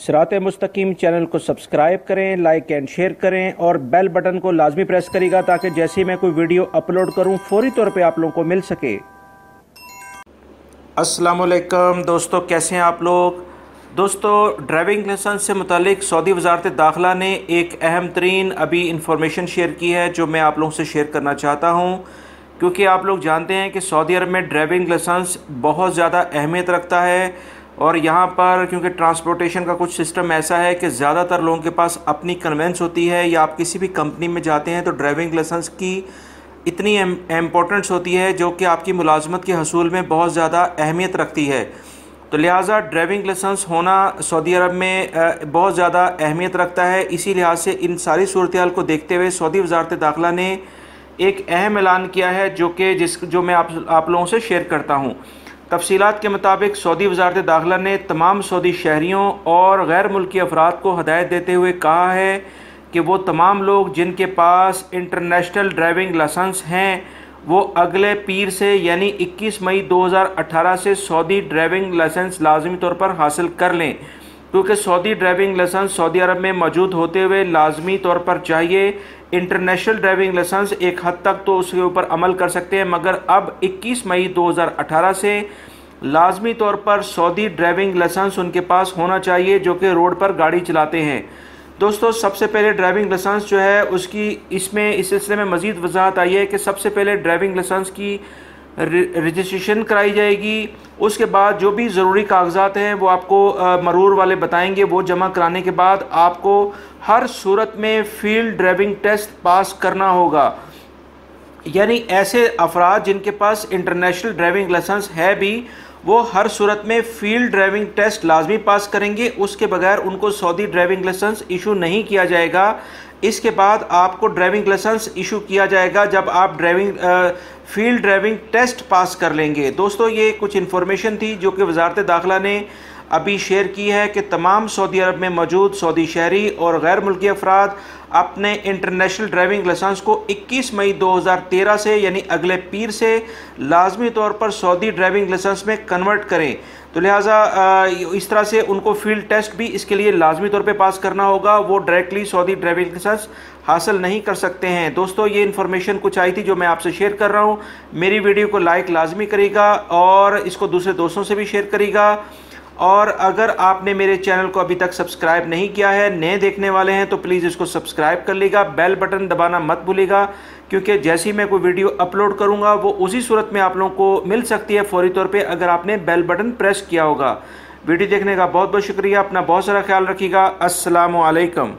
सिरात मुस्तकीम चैनल को सब्सक्राइब करें, लाइक एंड शेयर करें और बेल बटन को लाजमी प्रेस करिएगा ताकि जैसे ही मैं कोई वीडियो अपलोड करूं फौरी तौर पे आप लोगों को मिल सके। अस्सलाम वालेकुम दोस्तों, कैसे हैं आप लोग। दोस्तों, ड्राइविंग लाइसेंस से मुतालिक सऊदी वजारत दाखिला ने एक अहम तरीन अभी इंफॉर्मेशन शेयर की है जो मैं आप लोगों से शेयर करना चाहता हूं, क्योंकि आप लोग जानते हैं कि सऊदी अरब में ड्राइविंग लाइसेंस बहुत ज़्यादा अहमियत रखता है। और यहाँ पर क्योंकि ट्रांसपोर्टेशन का कुछ सिस्टम ऐसा है कि ज़्यादातर लोगों के पास अपनी कन्वेंस होती है, या आप किसी भी कंपनी में जाते हैं तो ड्राइविंग लाइसेंस की इतनी इम्पोर्टेंस होती है जो कि आपकी मुलाजमत के हसूल में बहुत ज़्यादा अहमियत रखती है। तो लिहाजा ड्राइविंग लाइसेंस होना सऊदी अरब में बहुत ज़्यादा अहमियत रखता है। इसी लिहाज से इन सारी सूरत हाल को देखते हुए सऊदी वजारत दाखिला ने एक अहम ऐलान किया है जो मैं आप लोगों से शेयर करता हूँ। तफसीलात के मुताबिक सऊदी वजारत दाखिला ने तमाम सऊदी शहरियों और गैर मुल्की अफराद को हदायत देते हुए कहा है कि वो तमाम लोग जिनके पास इंटरनेशनल ड्राइविंग लाइसेंस हैं वो अगले पीर से यानी 21 मई 2018 से सऊदी ड्राइविंग लाइसेंस लाजमी तौर पर हासिल कर लें, क्योंकि सऊदी ड्राइविंग लाइसेंस सऊदी अरब में मौजूद होते हुए लाजमी तौर पर चाहिए। इंटरनेशनल ड्राइविंग लाइसेंस एक हद तक तो उसके ऊपर अमल कर सकते हैं, मगर अब 21 मई 2018 से लाजमी तौर पर सऊदी ड्राइविंग लाइसेंस उनके पास होना चाहिए जो कि रोड पर गाड़ी चलाते हैं। दोस्तों, सबसे पहले ड्राइविंग लाइसेंस जो है उसकी इस सिलसिले में मज़ीद वजाहत आई है कि सबसे पहले ड्राइविंग लाइसेंस की रजिस्ट्रेशन कराई जाएगी। उसके बाद जो भी ज़रूरी कागजात हैं वो आपको मरूर वाले बताएंगे। वो जमा कराने के बाद आपको हर सूरत में फील्ड ड्राइविंग टेस्ट पास करना होगा। यानी ऐसे अफराद जिनके पास इंटरनेशनल ड्राइविंग लाइसेंस है भी वो हर सूरत में फील्ड ड्राइविंग टेस्ट लाजमी पास करेंगे। उसके बगैर उनको सऊदी ड्राइविंग लाइसेंस इशू नहीं किया जाएगा। इसके बाद आपको ड्राइविंग लाइसेंस इशू किया जाएगा जब आप फील्ड ड्राइविंग टेस्ट पास कर लेंगे। दोस्तों, ये कुछ इन्फॉर्मेशन थी जो कि वजारत दाखिला ने अभी शेयर की है कि तमाम सऊदी अरब में मौजूद सऊदी शहरी और गैर मुल्की अफराद अपने इंटरनेशनल ड्राइविंग लाइसेंस को 21 मई 2013 से यानी अगले पीर से लाजमी तौर पर सऊदी ड्राइविंग लाइसेंस में कन्वर्ट करें। तो लिहाजा इस तरह से उनको फील्ड टेस्ट भी इसके लिए लाजमी तौर पे पास करना होगा। वो डायरेक्टली सऊदी ड्राइविंग लाइसेंस हासिल नहीं कर सकते हैं। दोस्तों, ये इन्फॉर्मेशन कुछ आई थी जो मैं आपसे शेयर कर रहा हूँ। मेरी वीडियो को लाइक लाजमी करेगा और इसको दूसरे दोस्तों से भी शेयर करेगा। और अगर आपने मेरे चैनल को अभी तक सब्सक्राइब नहीं किया है, नए देखने वाले हैं, तो प्लीज़ इसको सब्सक्राइब कर लीजिएगा। बेल बटन दबाना मत भूलिएगा, क्योंकि जैसे ही मैं कोई वीडियो अपलोड करूंगा वो उसी सूरत में आप लोगों को मिल सकती है फौरी तौर पे अगर आपने बेल बटन प्रेस किया होगा। वीडियो देखने का बहुत बहुत शुक्रिया। अपना बहुत सारा ख्याल रखिएगा। अस्सलामु अलैकुम।